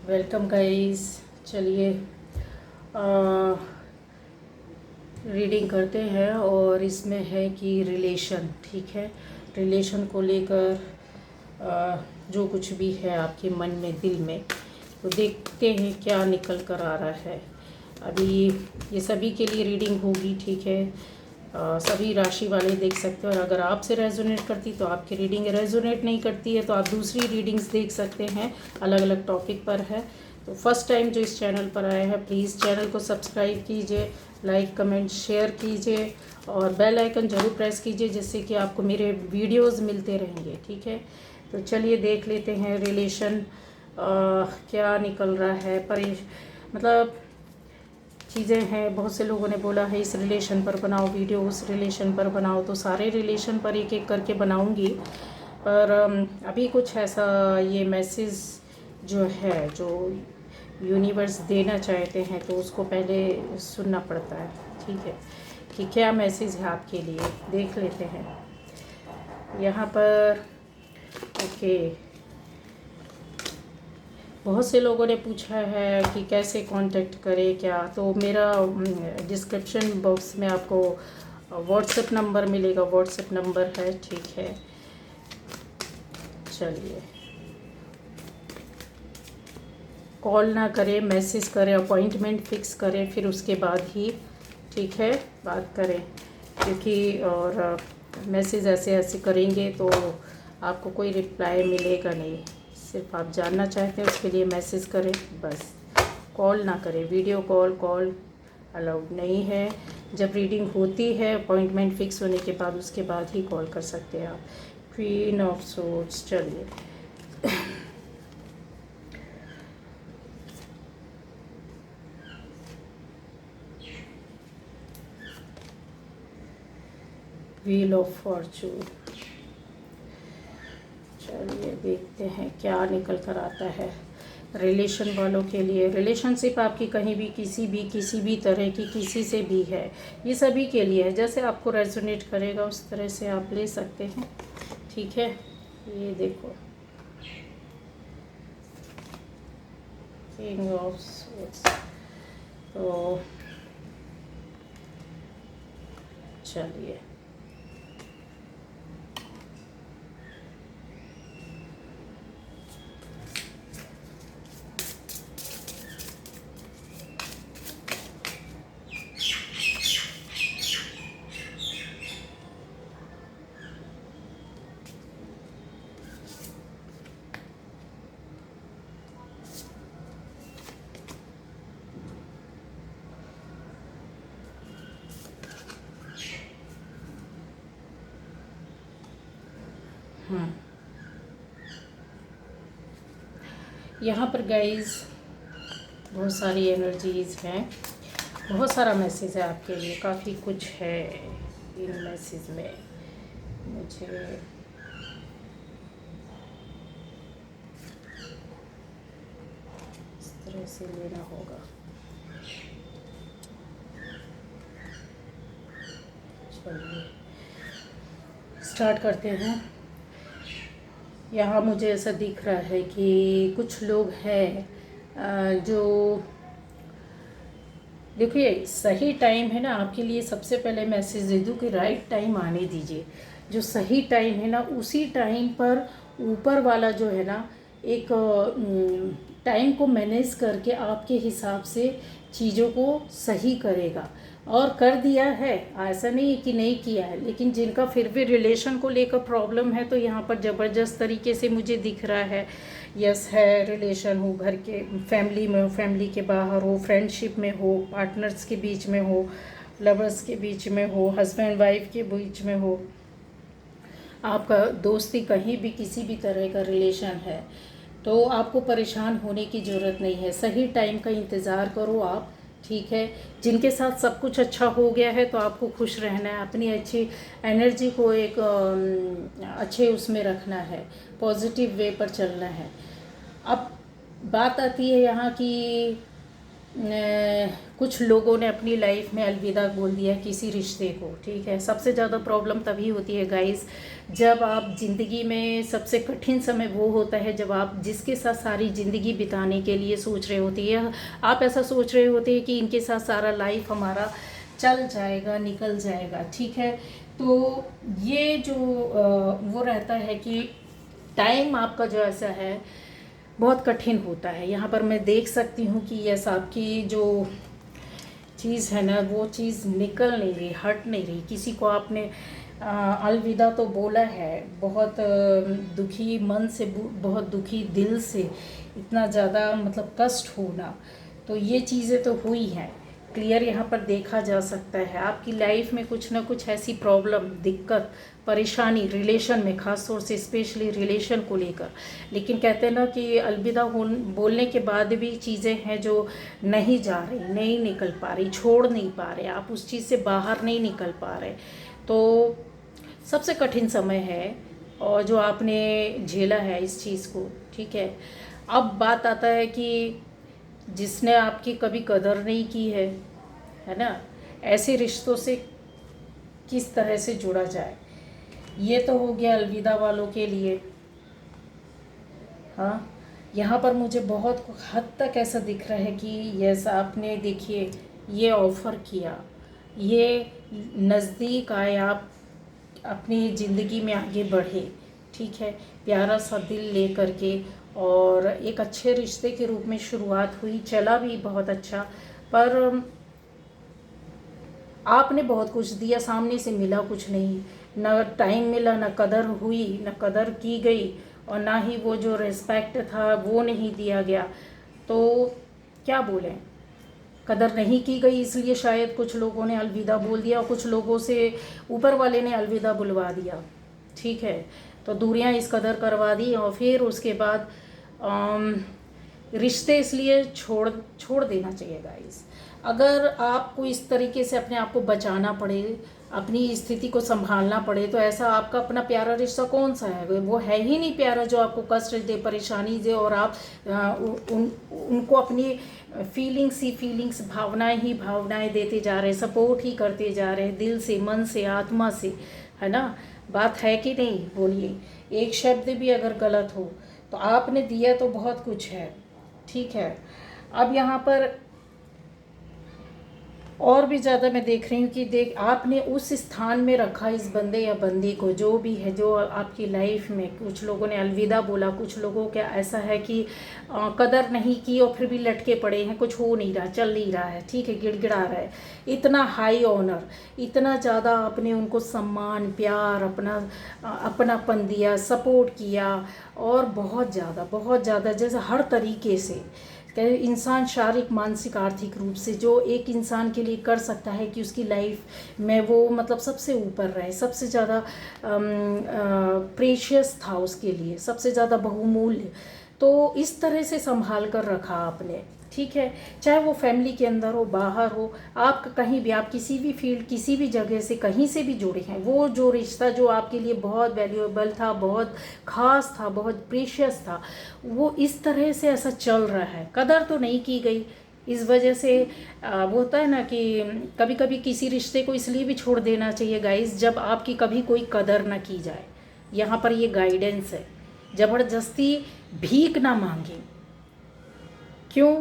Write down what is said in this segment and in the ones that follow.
Welcome guys. चलिए reading करते हैं और इसमें है कि रिलेशन, ठीक है। रिलेशन को लेकर जो कुछ भी है आपके मन में, दिल में, तो देखते हैं क्या निकल कर आ रहा है। अभी ये सभी के लिए रीडिंग होगी, ठीक है। सभी राशि वाले देख सकते हैं और अगर आपसे रेजोनेट करती तो आपकी रीडिंग, रेजोनेट नहीं करती है तो आप दूसरी रीडिंग्स देख सकते हैं, अलग अलग टॉपिक पर है। तो फर्स्ट टाइम जो इस चैनल पर आया है प्लीज़ चैनल को सब्सक्राइब कीजिए, लाइक कमेंट शेयर कीजिए और बेल आइकन ज़रूर प्रेस कीजिए जिससे कि आपको मेरे वीडियोस मिलते रहेंगे, ठीक है। तो चलिए देख लेते हैं रिलेशन क्या निकल रहा है। मतलब चीज़ें हैं, बहुत से लोगों ने बोला है इस रिलेशन पर बनाओ वीडियो, उस रिलेशन पर बनाओ, तो सारे रिलेशन पर एक एक करके बनाऊंगी। पर अभी कुछ ऐसा ये मैसेज जो है, जो यूनिवर्स देना चाहते हैं तो उसको पहले सुनना पड़ता है, ठीक है, कि क्या मैसेज है आपके लिए। देख लेते हैं यहाँ पर। ओके, बहुत से लोगों ने पूछा है कि कैसे कांटेक्ट करें क्या, तो मेरा डिस्क्रिप्शन बॉक्स में आपको व्हाट्सएप नंबर मिलेगा, व्हाट्सएप नंबर है, ठीक है। चलिए, कॉल ना करें, मैसेज करें, अपॉइंटमेंट फिक्स करें, फिर उसके बाद ही, ठीक है, बात करें। क्योंकि और मैसेज ऐसे ऐसे करेंगे तो आपको कोई रिप्लाई मिलेगा नहीं। सिर्फ आप जानना चाहते हैं उसके लिए मैसेज करें बस, कॉल ना करें। वीडियो कॉल अलाउड नहीं है। जब रीडिंग होती है अपॉइंटमेंट फिक्स होने के बाद, उसके बाद ही कॉल कर सकते हैं आप। क्वीन ऑफ सोर्ड्स, चलिए व्हील ऑफ फॉर्चून, चलिए देखते हैं क्या निकल कर आता है रिलेशन वालों के लिए। रिलेशनशिप आपकी कहीं भी, किसी भी तरह की, किसी से भी है, ये सभी के लिए है। जैसे आपको रेजोनेट करेगा उस तरह से आप ले सकते हैं, ठीक है। ये देखो, किंग ऑफ सोर्ड्स, तो चलिए यहाँ पर गाइस बहुत सारी एनर्जीज हैं, बहुत सारा मैसेज है आपके लिए, काफ़ी कुछ है इन मैसेज में। मुझे इस तरह से लेना होगा। चलिए स्टार्ट करते हैं। यहाँ मुझे ऐसा दिख रहा है कि कुछ लोग हैं जो, देखिए सही टाइम है ना आपके लिए। सबसे पहले मैसेज दे दूँ कि राइट टाइम आने दीजिए। जो सही टाइम है ना, उसी टाइम पर ऊपर वाला जो है ना, एक टाइम को मैनेज करके आपके हिसाब से चीज़ों को सही करेगा, और कर दिया है। ऐसा नहीं है कि नहीं किया है, लेकिन जिनका फिर भी रिलेशन को लेकर प्रॉब्लम है तो यहाँ पर ज़बरदस्त तरीके से मुझे दिख रहा है। यस है, रिलेशन हो, घर के फैमिली में हो, फैमिली के बाहर हो, फ्रेंडशिप में हो, पार्टनर्स के बीच में हो, लवर्स के बीच में हो, हस्बैंड वाइफ के बीच में हो, आपका दोस्ती, कहीं भी किसी भी तरह का रिलेशन है, तो आपको परेशान होने की ज़रूरत नहीं है। सही टाइम का इंतज़ार करो आप, ठीक है। जिनके साथ सब कुछ अच्छा हो गया है तो आपको खुश रहना है, अपनी अच्छी एनर्जी को एक अच्छे उसमें रखना है, पॉजिटिव वे पर चलना है। अब बात आती है यहाँ की कुछ लोगों ने अपनी लाइफ में अलविदा बोल दिया किसी रिश्ते को, ठीक है। सबसे ज़्यादा प्रॉब्लम तभी होती है गाइस, जब आप ज़िंदगी में सबसे कठिन समय वो होता है जब आप जिसके साथ सारी ज़िंदगी बिताने के लिए सोच रहे होती है, आप ऐसा सोच रहे होते हैं कि इनके साथ सारा लाइफ हमारा चल जाएगा, निकल जाएगा, ठीक है। तो ये जो वो रहता है कि टाइम आपका जो ऐसा है बहुत कठिन होता है। यहाँ पर मैं देख सकती हूँ कि यस, आपकी जो चीज़ है ना वो चीज़ निकल नहीं रही, हट नहीं रही। किसी को आपने अलविदा तो बोला है, बहुत दुखी मन से, बहुत दुखी दिल से, इतना ज़्यादा मतलब कष्ट होना, तो ये चीज़ें तो हुई हैं। क्लियर यहाँ पर देखा जा सकता है आपकी लाइफ में कुछ ना कुछ ऐसी प्रॉब्लम, दिक्कत, परेशानी रिलेशन में, ख़ास तौर से स्पेशली रिलेशन को लेकर। लेकिन कहते हैं ना कि अलविदा बोलने के बाद भी चीज़ें हैं जो नहीं जा रही, नहीं निकल पा रही, छोड़ नहीं पा रहे, आप उस चीज़ से बाहर नहीं निकल पा रहे। तो सबसे कठिन समय है और जो आपने झेला है इस चीज़ को, ठीक है। अब बात आता है कि जिसने आपकी कभी कदर नहीं की है ना, ऐसे रिश्तों से किस तरह से जुड़ा जाए। ये तो हो गया अलविदा वालों के लिए। हाँ, यहाँ पर मुझे बहुत हद तक ऐसा दिख रहा है कि यस, आपने देखिए ये ऑफ़र किया, ये नज़दीक आए, आप अपनी ज़िंदगी में आगे बढ़े, ठीक है, प्यारा सा दिल ले करके, और एक अच्छे रिश्ते के रूप में शुरुआत हुई, चला भी बहुत अच्छा। पर आपने बहुत कुछ दिया, सामने से मिला कुछ नहीं, न टाइम मिला, न कदर हुई, न कदर की गई, और ना ही वो जो रिस्पेक्ट था वो नहीं दिया गया। तो क्या बोलें, कदर नहीं की गई, इसलिए शायद कुछ लोगों ने अलविदा बोल दिया, और कुछ लोगों से ऊपर वाले ने अलविदा बुलवा दिया, ठीक है। तो दूरियां इस कदर करवा दी, और फिर उसके बाद रिश्ते इसलिए छोड़ देना चाहिए गाइस। अगर आपको इस तरीके से अपने आप को बचाना पड़े, अपनी स्थिति को संभालना पड़े, तो ऐसा आपका अपना प्यारा रिश्ता कौन सा है? वो है ही नहीं प्यारा जो आपको कष्ट दे, परेशानी दे, और आप उनको अपनी फीलिंग्स भावनाएं देते जा रहे, सपोर्ट ही करते जा रहे, दिल से, मन से, आत्मा से, है ना। बात है कि नहीं, बोलिए। एक शब्द भी अगर गलत हो तो आपने दिया तो बहुत कुछ है, ठीक है। अब यहाँ पर और भी ज़्यादा मैं देख रही हूँ कि देख, आपने उस स्थान में रखा इस बंदे या बंदी को, जो भी है, जो आपकी लाइफ में, कुछ लोगों ने अलविदा बोला, कुछ लोगों का ऐसा है कि कदर नहीं की और फिर भी लटके पड़े हैं, कुछ हो नहीं रहा, चल नहीं रहा है, ठीक है, गिड़गिड़ा रहा है। इतना हाई ऑनर, इतना ज़्यादा आपने उनको सम्मान, प्यार, अपनापन दिया, सपोर्ट किया, और बहुत ज़्यादा जैसे हर तरीके से इंसान शारीरिक, मानसिक, आर्थिक रूप से जो एक इंसान के लिए कर सकता है कि उसकी लाइफ में वो मतलब सबसे ऊपर रहे, सबसे ज़्यादा प्रेशियस था उसके लिए, सबसे ज़्यादा बहुमूल्य। तो इस तरह से संभाल कर रखा आपने, ठीक है। चाहे वो फैमिली के अंदर हो, बाहर हो, आप कहीं भी, आप किसी भी फील्ड, किसी भी जगह से, कहीं से भी जुड़े हैं, वो जो रिश्ता जो आपके लिए बहुत वैल्यूएबल था, बहुत ख़ास था, बहुत प्रीशियस था, वो इस तरह से ऐसा चल रहा है। कदर तो नहीं की गई, इस वजह से वो होता है ना कि कभी कभी किसी रिश्ते को इसलिए भी छोड़ देना चाहिए गाइस, जब आपकी कभी कोई कदर ना की जाए। यहाँ पर ये गाइडेंस है, ज़बरदस्ती भीख ना मांगे। क्यों?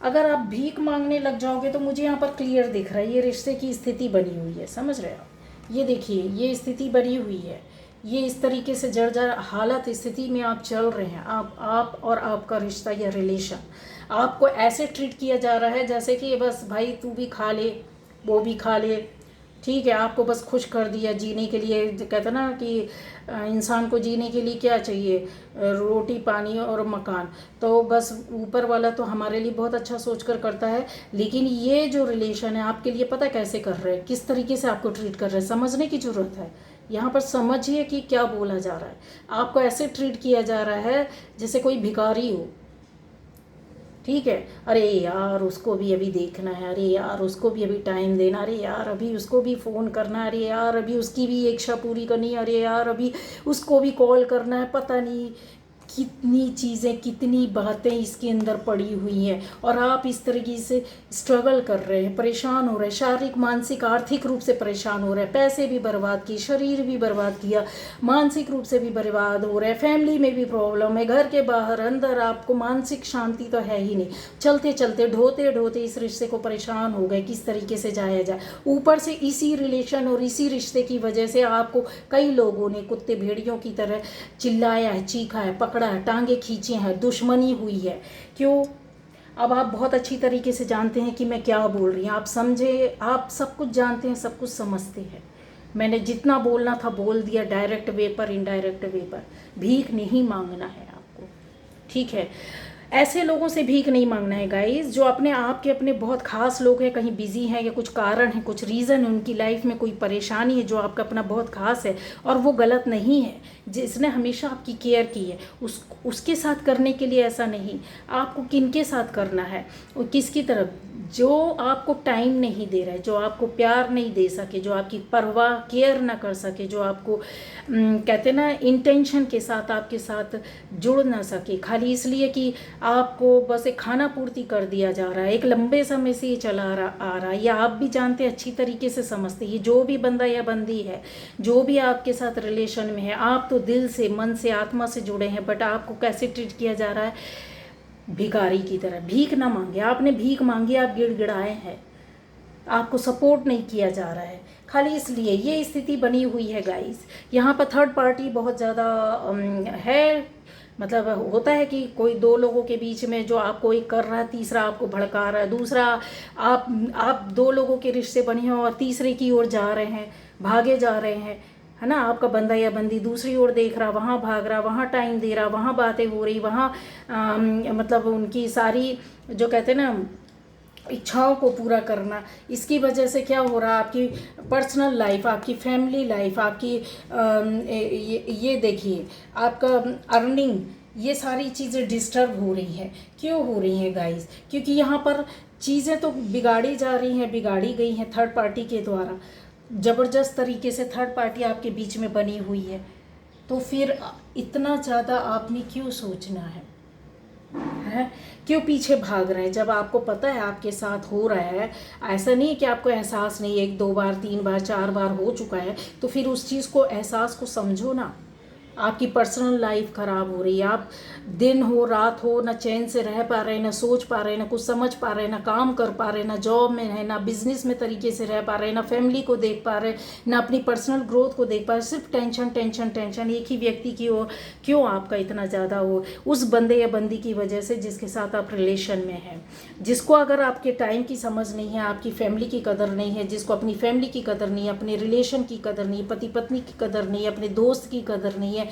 अगर आप भीख मांगने लग जाओगे तो मुझे यहाँ पर क्लियर दिख रहा है ये रिश्ते की स्थिति बनी हुई है, समझ रहे हो आप? ये देखिए, ये स्थिति बनी हुई है, ये इस तरीके से जर्जर हालत स्थिति में आप चल रहे हैं। आप और आपका रिश्ता या रिलेशन, आपको ऐसे ट्रीट किया जा रहा है जैसे कि बस भाई तू भी खा ले, वो भी खा ले, ठीक है, आपको बस खुश कर दिया जीने के लिए। कहते ना कि इंसान को जीने के लिए क्या चाहिए, रोटी, पानी और मकान। तो बस ऊपर वाला तो हमारे लिए बहुत अच्छा सोच कर करता है, लेकिन ये जो रिलेशन है आपके लिए पता कैसे कर रहे हैं, किस तरीके से आपको ट्रीट कर रहे हैं, समझने की ज़रूरत है। यहाँ पर समझिए कि क्या बोला जा रहा है। आपको ऐसे ट्रीट किया जा रहा है जैसे कोई भिखारी हो, ठीक है। अरे यार उसको भी अभी देखना है, अरे यार उसको भी अभी टाइम देना, अरे यार अभी उसको भी फ़ोन करना, अरे यार अभी उसकी भी इच्छा पूरी करनी, अरे यार अभी उसको भी कॉल करना है, पता नहीं कितनी चीज़ें, कितनी बातें इसके अंदर पड़ी हुई हैं, और आप इस तरीके से स्ट्रगल कर रहे हैं, परेशान हो रहे हैं, शारीरिक मानसिक आर्थिक रूप से परेशान हो रहे हैं, पैसे भी बर्बाद किए, शरीर भी बर्बाद किया, मानसिक रूप से भी बर्बाद हो रहे हैं, फैमिली में भी प्रॉब्लम है, घर के बाहर अंदर आपको मानसिक शांति तो है ही नहीं। चलते चलते ढोते ढोते इस रिश्ते को परेशान हो गए, किस तरीके से जाया जाए। ऊपर से इसी रिलेशन और इसी रिश्ते की वजह से आपको कई लोगों ने कुत्ते भेड़ियों की तरह चिल्लाया है, चीखा है, पकड़ा है, टांगे खींची हैं, दुश्मनी हुई है। क्यों? अब आप बहुत अच्छी तरीके से जानते हैं कि मैं क्या बोल रही हूँ। आप समझे, आप सब कुछ जानते हैं, सब कुछ समझते हैं। मैंने जितना बोलना था बोल दिया, डायरेक्ट वे पर, इनडायरेक्ट वे पर। भीख नहीं मांगना है आपको, ठीक है? ऐसे लोगों से भीख नहीं मांगना है गाइस, जो अपने आप के अपने बहुत खास लोग हैं, कहीं बिजी हैं या कुछ कारण है, कुछ रीज़न है, उनकी लाइफ में कोई परेशानी है, जो आपका अपना बहुत खास है और वो गलत नहीं है, जिसने हमेशा आपकी केयर की है, उसके साथ करने के लिए ऐसा नहीं। आपको किनके साथ करना है और किसकी तरफ? जो आपको टाइम नहीं दे रहा है, जो आपको प्यार नहीं दे सके, जो आपकी परवाह केयर ना कर सके, जो आपको कहते ना इंटेंशन के साथ आपके साथ जुड़ ना सके, खाली इसलिए कि आपको बस एक खाना पूर्ति कर दिया जा रहा है, एक लंबे समय से ये चला आ रहा है। या आप भी जानते हैं, अच्छी तरीके से समझते हैं, ये जो भी बंदा या बंदी है, जो भी आपके साथ रिलेशन में है, आप तो दिल से, मन से, आत्मा से जुड़े हैं, बट आपको कैसे ट्रीट किया जा रहा है? भिखारी की तरह। भीख ना मांगे, आपने भीख मांगी, आप गिड़गिड़ाए हैं, आपको सपोर्ट नहीं किया जा रहा है, खाली इसलिए ये स्थिति बनी हुई है गाइस। यहाँ पर थर्ड पार्टी बहुत ज़्यादा है। मतलब होता है कि कोई दो लोगों के बीच में जो आपको एक कर रहा है, तीसरा आपको भड़का रहा है, दूसरा आप दो लोगों के रिश्ते बने हैं और तीसरे की ओर जा रहे हैं, भागे जा रहे हैं, है ना? आपका बंदा या बंदी दूसरी ओर देख रहा, वहाँ भाग रहा, वहाँ टाइम दे रहा, वहाँ बातें हो रही, वहाँ मतलब उनकी सारी जो कहते हैं ना इच्छाओं को पूरा करना। इसकी वजह से क्या हो रहा है? आपकी पर्सनल लाइफ, आपकी फैमिली लाइफ, आपकी ये देखिए आपका अर्निंग, ये सारी चीज़ें डिस्टर्ब हो रही हैं। क्यों हो रही हैं गाइस? क्योंकि यहाँ पर चीज़ें तो बिगाड़ी जा रही हैं, बिगाड़ी गई हैं थर्ड पार्टी के द्वारा, ज़बरदस्त तरीके से थर्ड पार्टी आपके बीच में बनी हुई है। तो फिर इतना ज़्यादा आपने क्यों सोचना है? क्यों पीछे भाग रहे हैं जब आपको पता है आपके साथ हो रहा है? ऐसा नहीं है कि आपको एहसास नहीं, एक दो बार, तीन बार, चार बार हो चुका है, तो फिर उस चीज़ को, एहसास को समझो ना। आपकी पर्सनल लाइफ ख़राब हो रही है, आप दिन हो रात हो ना चैन से रह पा रहे, ना सोच पा रहे, ना कुछ समझ पा रहे, ना काम कर पा रहे, ना जॉब में है, ना बिजनेस में तरीके से रह पा रहे, ना फैमिली को देख पा रहे, ना अपनी पर्सनल ग्रोथ को देख पा रहे, सिर्फ टेंशन टेंशन टेंशन एक ही व्यक्ति की ओर। क्यों आपका इतना ज़्यादा हो? उस बंदे या बंदी की वजह से जिसके साथ आप रिलेशन में हैं, जिसको अगर आपके टाइम की समझ नहीं है, आपकी फैमिली की कदर नहीं है, जिसको अपनी फैमिली की कदर नहीं है, अपने रिलेशन की कदर नहीं है, पति पत्नी की कदर नहीं है, अपने दोस्त की कदर नहीं है,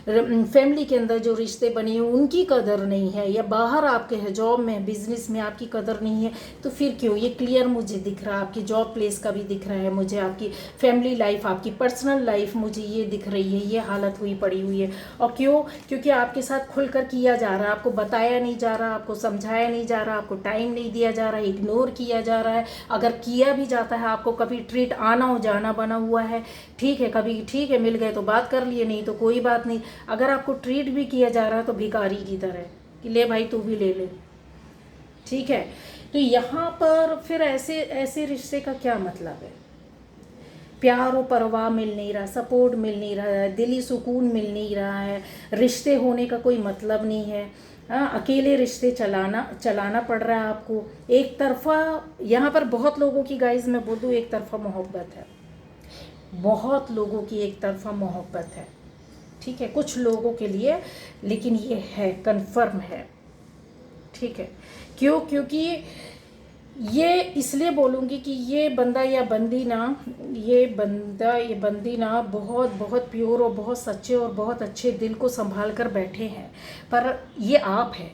फैमिली के अंदर जो रिश्ते बने हैं उनकी कदर नहीं है, या बाहर आपके है जॉब में, बिजनेस में आपकी कदर नहीं है, तो फिर क्यों? ये क्लियर मुझे दिख रहा है, आपकी जॉब प्लेस का भी दिख रहा है मुझे, आपकी फैमिली लाइफ, आपकी पर्सनल लाइफ मुझे ये दिख रही है, ये हालत हुई पड़ी हुई है। और क्यों? क्योंकि आपके साथ खुलकर किया जा रहा है, आपको बताया नहीं जा रहा, आपको समझाया नहीं जा रहा, आपको टाइम नहीं दिया जा रहा है, इग्नोर किया जा रहा है। अगर किया भी जाता है, आपको कभी ट्रीट आना हो जाना बना हुआ है, ठीक है, कभी ठीक है मिल गए तो बात कर लिए, नहीं तो कोई बात नहीं। अगर आपको ट्रीट भी किया जा रहा है तो भिखारी की तरह कि ले भाई तू भी ले ले, ठीक है? तो यहाँ पर फिर ऐसे रिश्ते का क्या मतलब है? प्यार और परवाह मिल नहीं रहा, सपोर्ट मिल नहीं रहा है, दिली सुकून मिल नहीं रहा है, रिश्ते होने का कोई मतलब नहीं है। हाँ, अकेले रिश्ते चलाना पड़ रहा है आपको, एक तरफा। यहाँ पर बहुत लोगों की, गाइस मैं बोल दूँ, एक तरफा मोहब्बत है, बहुत लोगों की एक तरफा मोहब्बत है, ठीक है, कुछ लोगों के लिए, लेकिन ये है, कंफर्म है, ठीक है? क्यों? क्योंकि ये इसलिए बोलूँगी कि ये बंदा या बंदी ना, ये बंदा ये बंदी ना बहुत बहुत प्योर और बहुत सच्चे और बहुत अच्छे दिल को संभाल कर बैठे हैं, पर ये आप है,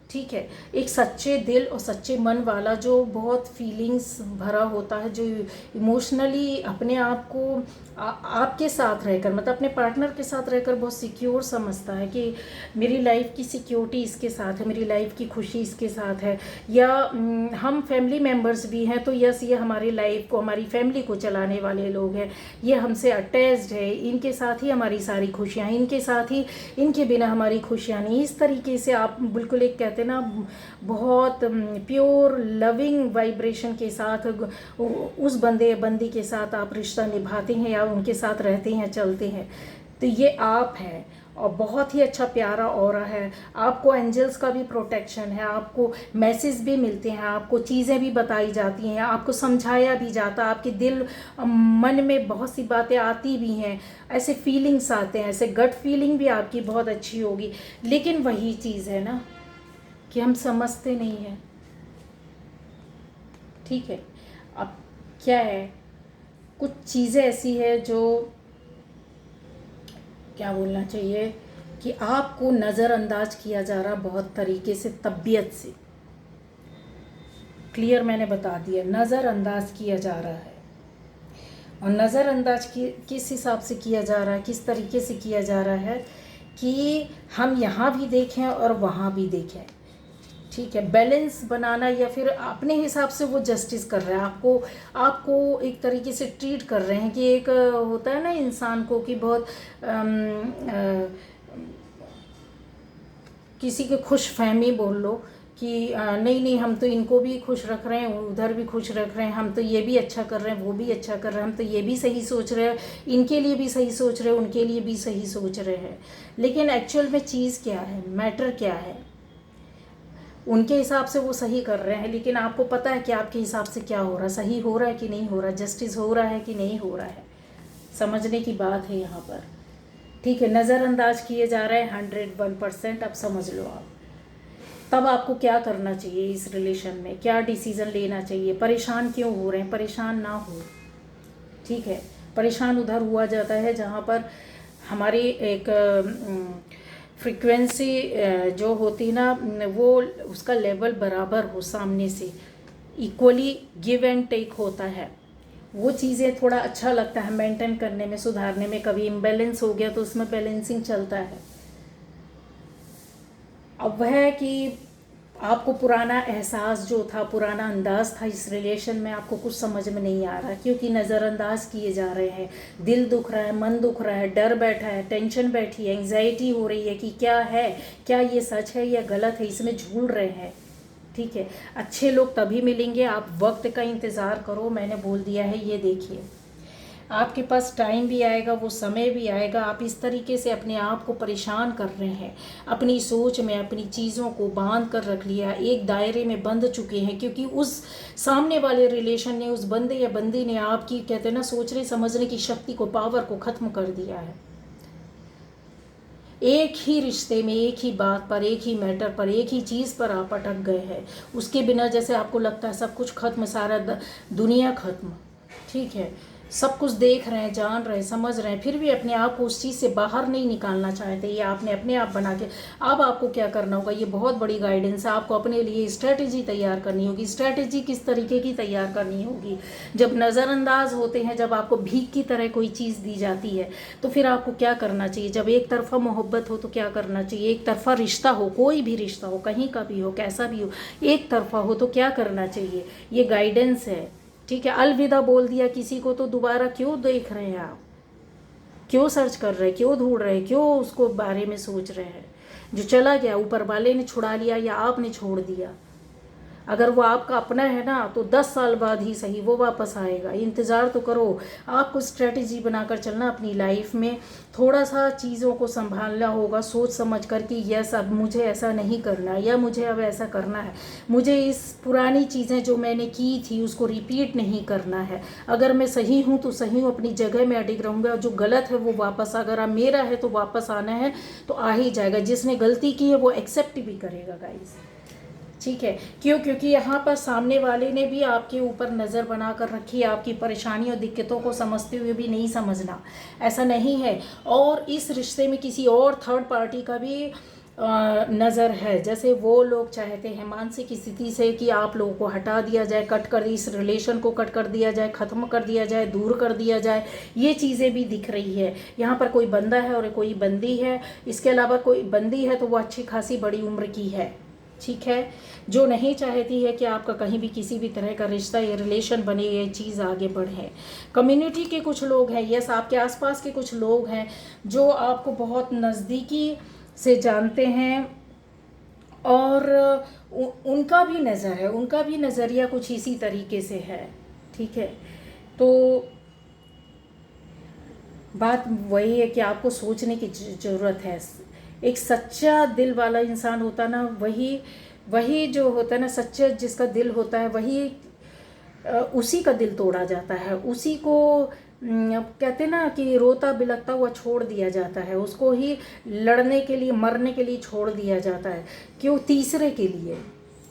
ठीक है। एक सच्चे दिल और सच्चे मन वाला जो बहुत फीलिंग्स भरा होता है, जो इमोशनली अपने आप को आपके साथ रहकर, मतलब अपने पार्टनर के साथ रहकर बहुत सिक्योर समझता है कि मेरी लाइफ की सिक्योरिटी इसके साथ है, मेरी लाइफ की खुशी इसके साथ है, या हम फैमिली मेम्बर्स भी हैं तो यस, ये हमारी लाइफ को, हमारी फैमिली को चलाने वाले लोग हैं, ये हमसे अटैच्ड है, इनके साथ ही हमारी सारी खुशियाँ, इनके साथ ही, इनके बिना हमारी खुशियाँ नहीं। इस तरीके से आप बिल्कुल एक कहते हैं ना बहुत प्योर लविंग वाइब्रेशन के साथ उस बंदे बंदी के साथ आप रिश्ता निभाते हैं या उनके साथ रहते हैं, चलते हैं। तो ये आप हैं और बहुत ही अच्छा प्यारा ऑरा है। आपको एंजल्स का भी प्रोटेक्शन है, आपको मैसेज भी मिलते हैं, आपको चीज़ें भी बताई जाती हैं, आपको समझाया भी जाता है, आपके दिल मन में बहुत सी बातें आती भी हैं, ऐसे फीलिंग्स आते हैं, ऐसे गट फीलिंग भी आपकी बहुत अच्छी होगी। लेकिन वही चीज़ है ना कि हम समझते नहीं हैं, ठीक है। अब क्या है, कुछ चीज़ें ऐसी है जो क्या बोलना चाहिए कि आपको नज़रअंदाज किया जा रहा बहुत तरीके से, तबीयत से। क्लियर मैंने बता दिया, नज़रअंदाज किया जा रहा है। और नज़रअंदाज किस हिसाब से किया जा रहा है, किस तरीके से किया जा रहा है कि हम यहाँ भी देखें और वहाँ भी देखें, ठीक है। बैलेंस बनाना, या फिर अपने हिसाब से वो जस्टिस कर रहे हैं, आपको एक तरीके से ट्रीट कर रहे हैं कि एक होता है ना इंसान को कि बहुत किसी के खुश फहमी बोल लो कि नहीं नहीं, हम तो इनको भी खुश रख रहे हैं, उधर भी खुश रख रहे हैं, हम तो ये भी अच्छा कर रहे हैं, वो भी अच्छा कर रहे हैं, हम तो ये भी सही सोच रहे हैं, इनके लिए भी सही सोच रहे हैं, उनके लिए भी सही सोच रहे हैं। लेकिन एक्चुअल में चीज़ क्या है, मैटर क्या है, उनके हिसाब से वो सही कर रहे हैं, लेकिन आपको पता है कि आपके हिसाब से क्या हो रहा है, सही हो रहा है कि नहीं हो रहा है, जस्टिस हो रहा है कि नहीं हो रहा है। समझने की बात है यहाँ पर, ठीक है। नज़रअंदाज किए जा रहे हैं 101%। अब समझ लो आप, तब आपको क्या करना चाहिए इस रिलेशन में, क्या डिसीज़न लेना चाहिए। परेशान क्यों हो रहे हैं, परेशान ना हो, ठीक है। परेशान उधर हुआ जाता है जहाँ पर हमारी एक फ्रीक्वेंसी जो होती ना, वो उसका लेवल बराबर हो, सामने से इक्वली गिव एंड टेक होता है। वो चीज़ें थोड़ा अच्छा लगता है मेंटेन करने में, सुधारने में। कभी इम्बैलेंस हो गया तो उसमें बैलेंसिंग चलता है। अब वह है कि आपको पुराना एहसास जो था, पुराना अंदाज़ था इस रिलेशन में, आपको कुछ समझ में नहीं आ रहा, क्योंकि नज़रअंदाज किए जा रहे हैं। दिल दुख रहा है, मन दुख रहा है, डर बैठा है, टेंशन बैठी है, एंग्जाइटी हो रही है कि क्या है, क्या ये सच है या गलत है, इसमें झूल रहे हैं, ठीक है। अच्छे लोग तभी मिलेंगे, आप वक्त का इंतज़ार करो, मैंने बोल दिया है। ये देखिए, आपके पास टाइम भी आएगा, वो समय भी आएगा। आप इस तरीके से अपने आप को परेशान कर रहे हैं, अपनी सोच में अपनी चीज़ों को बांध कर रख लिया, एक दायरे में बंध चुके हैं, क्योंकि उस सामने वाले रिलेशन ने, उस बंदे या बंदी ने आपकी, कहते हैं ना, सोचने समझने की शक्ति को, पावर को ख़त्म कर दिया है। एक ही रिश्ते में, एक ही बात पर, एक ही मैटर पर, एक ही चीज़ पर आप अटक गए हैं। उसके बिना जैसे आपको लगता है सब कुछ खत्म, सारा दुनिया खत्म, ठीक है। सब कुछ देख रहे हैं, जान रहे हैं, समझ रहे हैं, फिर भी अपने आप को उस चीज़ से बाहर नहीं निकालना चाहते। ये आपने अपने आप बना के, अब आपको क्या करना होगा, ये बहुत बड़ी गाइडेंस है। आपको अपने लिए स्ट्रैटेजी तैयार करनी होगी। स्ट्रैटेजी किस तरीके की तैयार करनी होगी, जब नज़रअंदाज होते हैं, जब आपको भीख की तरह कोई चीज़ दी जाती है, तो फिर आपको क्या करना चाहिए। जब एक तरफा मोहब्बत हो तो क्या करना चाहिए, एक तरफा रिश्ता हो, कोई भी रिश्ता हो, कहीं का भी हो, कैसा भी हो, एक तरफा हो तो क्या करना चाहिए। ये गाइडेंस है, ठीक है। अलविदा बोल दिया किसी को तो दोबारा क्यों देख रहे हैं आप, क्यों सर्च कर रहे हैं, क्यों ढूंढ रहे हैं, क्यों उसको बारे में सोच रहे हैं। जो चला गया, ऊपर वाले ने छुड़ा लिया या आपने छोड़ दिया। अगर वो आपका अपना है ना, तो 10 साल बाद ही सही वो वापस आएगा। इंतज़ार तो करो। आपको स्ट्रेटजी बनाकर चलना अपनी लाइफ में। थोड़ा सा चीज़ों को संभालना होगा, सोच समझ कर कि यस, अब मुझे ऐसा नहीं करना, या मुझे अब ऐसा करना है, मुझे इस पुरानी चीज़ें जो मैंने की थी उसको रिपीट नहीं करना है। अगर मैं सही हूँ तो सही हूँ, अपनी जगह में अडिग रहूँगा। जो गलत है वो वापस, अगर अब मेरा है तो वापस आना है तो आ ही जाएगा। जिसने गलती की है वो एक्सेप्ट भी करेगा गाइस, ठीक है। क्यों, क्योंकि यहाँ पर सामने वाले ने भी आपके ऊपर नज़र बना कर रखी है। आपकी परेशानी और दिक्कतों को समझते हुए भी नहीं समझना, ऐसा नहीं है। और इस रिश्ते में किसी और थर्ड पार्टी का भी नज़र है। जैसे वो लोग चाहते हैं मानसिक स्थिति से कि आप लोगों को हटा दिया जाए, कट कर, इस रिलेशन को कट कर दिया जाए, ख़त्म कर दिया जाए, दूर कर दिया जाए, ये चीज़ें भी दिख रही है। यहाँ पर कोई बंदा है और कोई बंदी है। इसके अलावा कोई बंदी है तो वो अच्छी खासी बड़ी उम्र की है, ठीक है, जो नहीं चाहती है कि आपका कहीं भी किसी भी तरह का रिश्ता या रिलेशन बने, ये चीज़ आगे बढ़े। कम्युनिटी के कुछ लोग हैं, यस, आपके आसपास के कुछ लोग हैं जो आपको बहुत नज़दीकी से जानते हैं और उनका भी नज़र है, उनका भी नज़रिया कुछ इसी तरीके से है, ठीक है। तो बात वही है कि आपको सोचने की ज़रूरत है। एक सच्चा दिल वाला इंसान होता ना, वही जो होता है ना, सच्चा जिसका दिल होता है, वही उसी का दिल तोड़ा जाता है, उसी को कहते ना कि रोता बिलखता हुआ छोड़ दिया जाता है, उसको ही लड़ने के लिए, मरने के लिए छोड़ दिया जाता है। क्यों? तीसरे के लिए,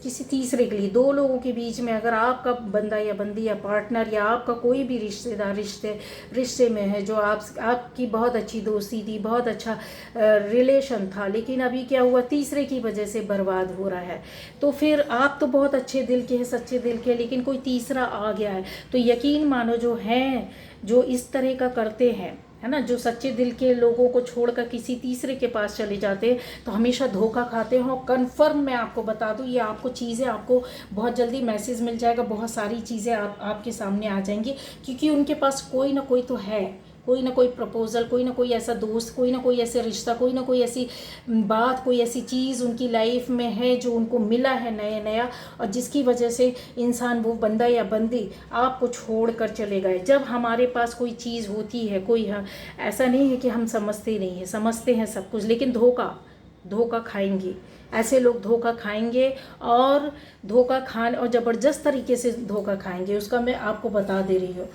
किसी तीसरे के लिए। दो लोगों के बीच में अगर आपका बंदा या बंदी या पार्टनर या आपका कोई भी रिश्तेदार रिश्ते में है, जो आपकी बहुत अच्छी दोस्ती थी, बहुत अच्छा रिलेशन था, लेकिन अभी क्या हुआ, तीसरे की वजह से बर्बाद हो रहा है, तो फिर आप तो बहुत अच्छे दिल के हैं, सच्चे दिल के, लेकिन कोई तीसरा आ गया है, तो यकीन मानो जो हैं, जो इस तरह का करते हैं, है ना, जो सच्चे दिल के लोगों को छोड़कर किसी तीसरे के पास चले जाते हैं, तो हमेशा धोखा खाते हैं। और कन्फर्म मैं आपको बता दूं, ये आपको चीज़ें, आपको बहुत जल्दी मैसेज मिल जाएगा, बहुत सारी चीज़ें आपके सामने आ जाएंगी, क्योंकि उनके पास कोई ना कोई तो है, कोई ना कोई प्रपोज़ल, कोई ना कोई ऐसा दोस्त, कोई ना कोई ऐसे रिश्ता, कोई ना कोई ऐसी बात, कोई ऐसी चीज़ उनकी लाइफ में है जो उनको मिला है नया, और जिसकी वजह से इंसान, वो बंदा या बंदी आपको छोड़ कर चले गए। जब हमारे पास कोई चीज़ होती है, ऐसा नहीं है कि हम समझते नहीं हैं, समझते हैं सब कुछ, लेकिन धोखा खाएंगे, ऐसे लोग धोखा खाएंगे, और धोखा खाने और ज़बरदस्त तरीके से धोखा खाएंगे, उसका मैं आपको बता दे रही हूँ,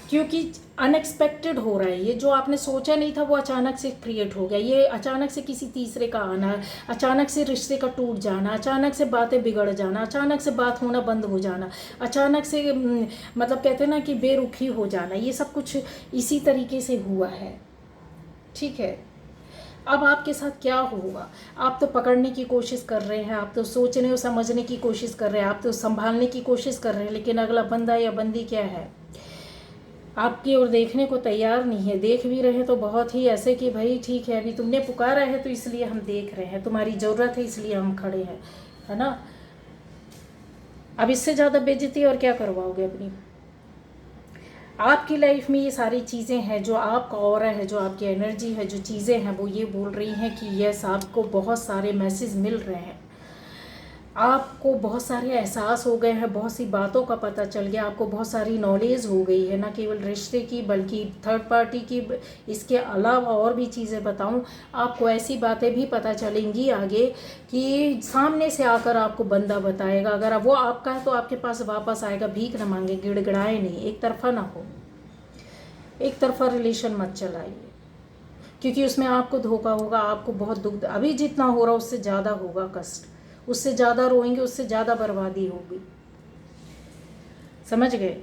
क्योंकि अनएक्सपेक्टेड हो रहा है। ये जो आपने सोचा नहीं था वो अचानक से क्रिएट हो गया, ये अचानक से किसी तीसरे का आना, अचानक से रिश्ते का टूट जाना, अचानक से बातें बिगड़ जाना, अचानक से बात होना बंद हो जाना, अचानक से मतलब कहते हैं ना कि बेरुखी हो जाना, ये सब कुछ इसी तरीके से हुआ है, ठीक है। अब आपके साथ क्या होगा? आप तो पकड़ने की कोशिश कर रहे हैं, आप तो सोचने और समझने की कोशिश कर रहे हैं, आप तो संभालने की कोशिश कर रहे हैं, लेकिन अगला बंदा या बंदी क्या है, आपकी ओर देखने को तैयार नहीं है। देख भी रहे तो बहुत ही ऐसे कि भाई ठीक है, अभी तुमने पुकारा है तो इसलिए हम देख रहे हैं, तुम्हारी ज़रूरत है इसलिए हम खड़े हैं, है ना। अब इससे ज़्यादा बेइज्जती और क्या करवाओगे अपनी? आपकी लाइफ में ये सारी चीज़ें हैं, जो आपका ऑरा है, जो आपकी एनर्जी है, जो चीज़ें हैं, वो ये बोल रही हैं कि यस, आपको बहुत सारे मैसेज मिल रहे हैं, आपको बहुत सारे एहसास हो गए हैं, बहुत सी बातों का पता चल गया, आपको बहुत सारी नॉलेज हो गई है, ना केवल रिश्ते की बल्कि थर्ड पार्टी की। इसके अलावा और भी चीज़ें बताऊं, आपको ऐसी बातें भी पता चलेंगी आगे कि सामने से आकर आपको बंदा बताएगा, अगर वो आपका है तो आपके पास वापस आएगा, भीख न मांगे, गिड़गिड़ाए नहीं, एक तरफा ना हो, एक तरफा रिलेशन मत चलाइए, क्योंकि उसमें आपको धोखा होगा, आपको बहुत दुख, अभी जितना हो रहा उससे ज़्यादा होगा कष्ट, उससे ज़्यादा रोएंगे, उससे ज़्यादा बर्बादी होगी, समझ गए।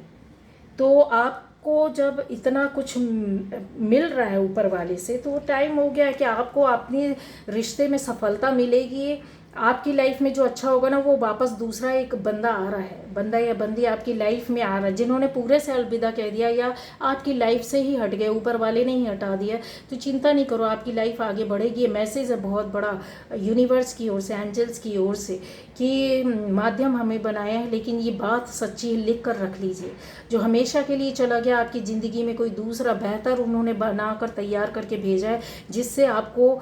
तो आपको जब इतना कुछ मिल रहा है ऊपर वाले से, तो टाइम हो गया है कि आपको अपने रिश्ते में सफलता मिलेगी, आपकी लाइफ में जो अच्छा होगा ना, वो वापस दूसरा एक बंदा आ रहा है, बंदा या बंदी आपकी लाइफ में आ रहा है, जिन्होंने पूरे से अलविदा कह दिया या आपकी लाइफ से ही हट गए, ऊपर वाले ने ही हटा दिया, तो चिंता नहीं करो, आपकी लाइफ आगे बढ़ेगी। ये मैसेज है बहुत बड़ा यूनिवर्स की ओर से, एंजल्स की ओर से, कि माध्यम हमें बनाया है, लेकिन ये बात सच्ची है, लिख कर रख लीजिए। जो हमेशा के लिए चला गया, आपकी ज़िंदगी में कोई दूसरा बेहतर उन्होंने बनाकर तैयार करके भेजा है, जिससे आपको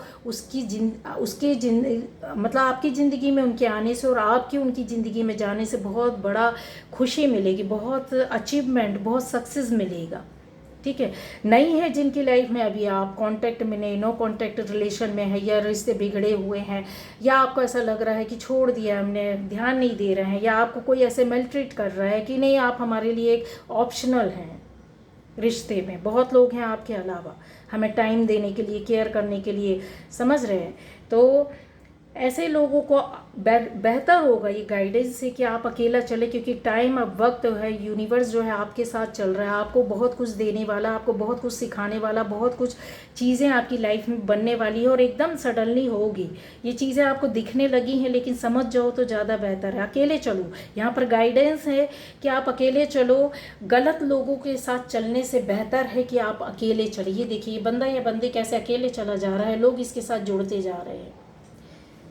मतलब आपकी ज़िंदगी में उनके आने से और आपकी उनकी ज़िंदगी में जाने से बहुत बड़ा खुशी मिलेगी, बहुत अचीवमेंट, बहुत सक्सेस मिलेगा, ठीक है। नहीं है जिनकी लाइफ में अभी आप कांटेक्ट में नहीं, नो कांटेक्ट रिलेशन में है, या रिश्ते बिगड़े हुए हैं, या आपको ऐसा लग रहा है कि छोड़ दिया हमने, ध्यान नहीं दे रहे हैं, या आपको कोई ऐसे मेलट्रीट कर रहा है कि नहीं, आप हमारे लिए एक ऑप्शनल हैं रिश्ते में, बहुत लोग हैं आपके अलावा हमें टाइम देने के लिए, केयर करने के लिए, समझ रहे हैं। तो ऐसे लोगों को बेहतर होगा ये गाइडेंस से कि आप अकेला चले, क्योंकि टाइम अब वक्त है, यूनिवर्स जो है आपके साथ चल रहा है, आपको बहुत कुछ देने वाला, आपको बहुत कुछ सिखाने वाला, बहुत कुछ चीज़ें आपकी लाइफ में बनने वाली है और एकदम सडनली होगी। ये चीज़ें आपको दिखने लगी हैं, लेकिन समझ जाओ तो ज़्यादा बेहतर है। अकेले चलो, यहाँ पर गाइडेंस है कि आप अकेले चलो। गलत लोगों के साथ चलने से बेहतर है कि आप अकेले चलिए। देखिए बंदा या बंदे कैसे अकेले चला जा रहा है, लोग इसके साथ जुड़ते जा रहे हैं,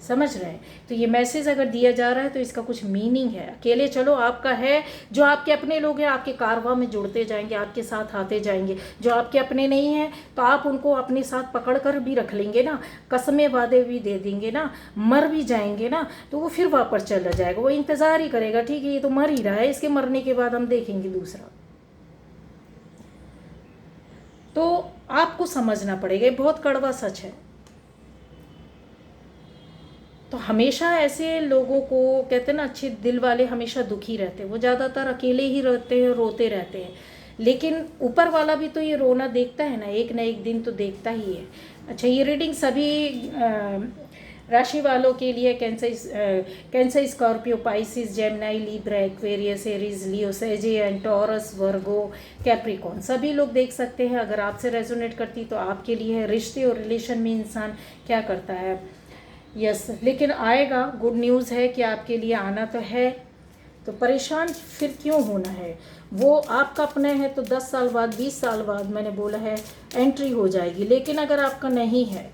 समझ रहे हैं। तो ये मैसेज अगर दिया जा रहा है तो इसका कुछ मीनिंग है। अकेले चलो, आपका है जो आपके अपने लोग हैं आपके कारवां में जुड़ते जाएंगे, आपके साथ आते जाएंगे। जो आपके अपने नहीं हैं तो आप उनको अपने साथ पकड़ कर भी रख लेंगे ना, कसमें वादे भी दे देंगे ना, मर भी जाएंगे ना तो वो फिर वापस चला जाएगा, वो इंतज़ार ही करेगा, ठीक है ये तो मर ही रहा है, इसके मरने के बाद हम देखेंगे दूसरा। तो आपको समझना पड़ेगा, ये बहुत कड़वा सच है। तो हमेशा ऐसे लोगों को कहते हैं ना, अच्छे दिल वाले हमेशा दुखी रहते हैं, वो ज़्यादातर अकेले ही रहते हैं, रोते रहते हैं। लेकिन ऊपर वाला भी तो ये रोना देखता है ना एक दिन तो देखता ही है। अच्छा, ये रीडिंग सभी राशि वालों के लिए Cancer, Scorpio, Pisces, Gemini, Libra, Aquarius, Aries, Leo, Sagittarius, Taurus, Virgo, Capricorn सभी लोग देख सकते हैं। अगर आपसे रेजोनेट करती तो आपके लिए है। रिश्ते और रिलेशन में इंसान क्या करता है, यस लेकिन आएगा। गुड न्यूज़ है कि आपके लिए आना तो है, तो परेशान फिर क्यों होना है। वो आपका अपना है तो 10 साल बाद 20 साल बाद मैंने बोला है एंट्री हो जाएगी। लेकिन अगर आपका नहीं है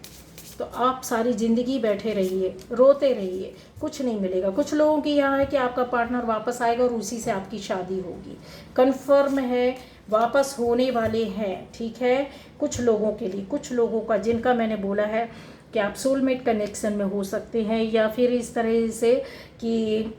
तो आप सारी ज़िंदगी बैठे रहिए, रोते रहिए, कुछ नहीं मिलेगा। कुछ लोगों की यहाँ है कि आपका पार्टनर वापस आएगा और उसी से आपकी शादी होगी, कन्फर्म है, वापस होने वाले हैं, ठीक है। कुछ लोगों के लिए, कुछ लोगों का जिनका मैंने बोला है कि आप सोलमेट कनेक्शन में हो सकते हैं, या फिर इस तरह से कि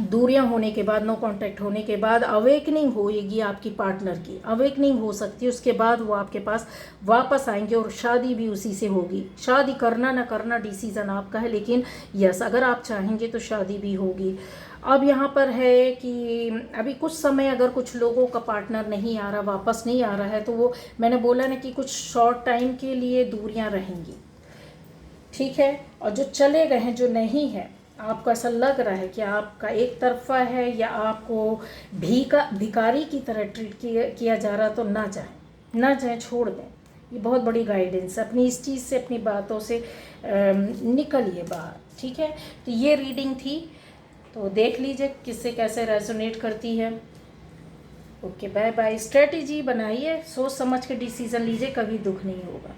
दूरियां होने के बाद, नो कांटेक्ट होने के बाद अवेकनिंग होएगी आपकी पार्टनर की, अवेकनिंग हो सकती है। उसके बाद वो आपके पास वापस आएंगे और शादी भी उसी से होगी। शादी करना ना करना डिसीज़न आपका है, लेकिन यस अगर आप चाहेंगे तो शादी भी होगी। अब यहाँ पर है कि अभी कुछ समय अगर कुछ लोगों का पार्टनर नहीं आ रहा, वापस नहीं आ रहा है, तो वो मैंने बोला ना कि कुछ शॉर्ट टाइम के लिए दूरियां रहेंगी, ठीक है। और जो चले गए हैं, जो नहीं है, आपको ऐसा लग रहा है कि आपका एक तरफा है या आपको भिखारी की तरह ट्रीट किया जा रहा, तो ना जाएं, छोड़ दें। ये बहुत बड़ी गाइडेंस है। अपनी इस चीज़ से, अपनी बातों से निकलिए बाहर, ठीक है। तो ये रीडिंग थी, तो देख लीजिए किससे कैसे रेजोनेट करती है। Okay, bye bye. स्ट्रेटजी बनाइए, सोच समझ के डिसीज़न लीजिए, कभी दुख नहीं होगा।